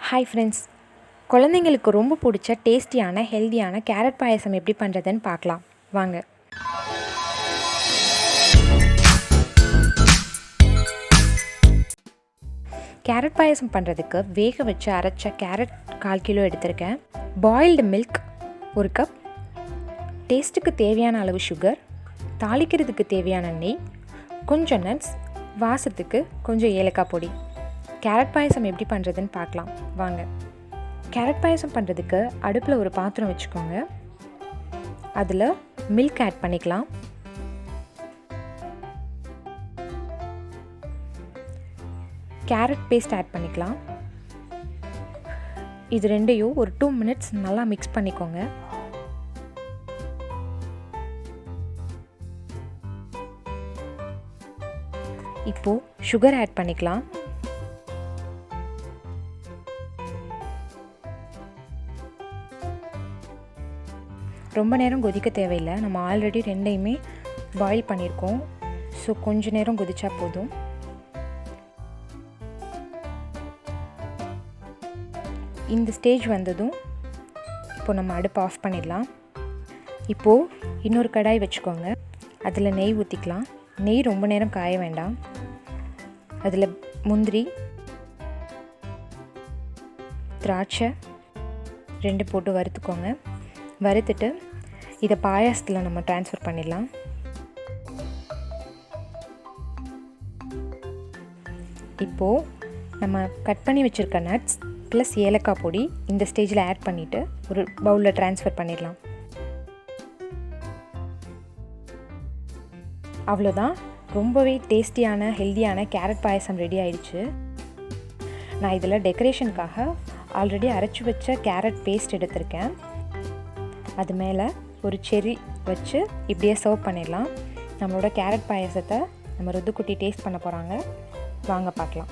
Hi friends, குழந்தைங்களுக்கு ரொம்ப பிடிச்ச டேஸ்டியான ஹெல்த்தியான கேரட் பாயசம் எப்படி பண்ணுறதுன்னு பார்க்கலாம் வாங்க. கேரட் பாயசம் பண்ணுறதுக்கு வேக வச்சு அரைச்ச கேரட் 1/4 கிலோ எடுத்திருக்கேன். பாயில்டு மில்க் 1 கப், டேஸ்ட்டுக்கு தேவையான அளவு சுகர், தாளிக்கிறதுக்கு தேவையான நெய், கொஞ்சம் நட்ஸ், வாசத்துக்கு கொஞ்சம் ஏலக்காய் பொடி. கேரட் பாயசம் எப்படி பண்ணுறதுன்னு பார்க்கலாம் வாங்க. கேரட் பாயசம் பண்ணுறதுக்கு அடுப்பில் ஒரு பாத்திரம் வச்சுக்கோங்க. அதில் மில்க் ஆட் பண்ணிக்கலாம். கேரட் பேஸ்ட் ஆட் பண்ணிக்கலாம். இது ரெண்டையும் ஒரு 2 மினிட்ஸ் நல்லா மிக்ஸ் பண்ணிக்கோங்க. இப்போது சுகர் ஆட் பண்ணிக்கலாம். ரொம்ப நேரம் கொதிக்க தேவையில்லை, நம்ம ஆல்ரெடி ரெண்டையுமே பாயில் பண்ணியிருக்கோம். ஸோ கொஞ்ச நேரம் கொதிச்சா போதும். இந்த ஸ்டேஜ் வந்ததும் இப்போ நம்ம அடுப்பு ஆஃப் பண்ணிடலாம். இப்போது இன்னொரு கடாய் வச்சுக்கோங்க. அதில் நெய் ஊற்றிக்கலாம். நெய் ரொம்ப நேரம் காய வேண்டாம். அதில் முந்திரி, திராட்சை 2 போட்டு வறுத்துக்கோங்க. வறுத்துட்டு இதை பாயாசத்தில் நம்ம ட்ரான்ஸ்ஃபர் பண்ணிடலாம். இப்போது நம்ம கட் பண்ணி வச்சுருக்க நட்ஸ் ப்ளஸ் ஏலக்காய் பொடி இந்த ஸ்டேஜில் ஆட் பண்ணிவிட்டு ஒரு பவுலில் ட்ரான்ஸ்ஃபர் பண்ணிடலாம். அவ்வளோதான், ரொம்பவே டேஸ்டியான ஹெல்த்தியான கேரட் பாயசம் ரெடி ஆயிடுச்சு. நான் இதில் டெக்கரேஷனுக்காக ஆல்ரெடி அரைச்சி வச்ச கேரட் பேஸ்ட் எடுத்திருக்கேன். அது மேலே ஒரு செர்ரி வச்சு இப்படியே சர்வ் பண்ணிடலாம். நம்மளோட கேரட் பாயசத்தை நம்ம ருத்துக்குட்டி டேஸ்ட் பண்ண போகிறாங்க. வாங்க பார்க்கலாம்.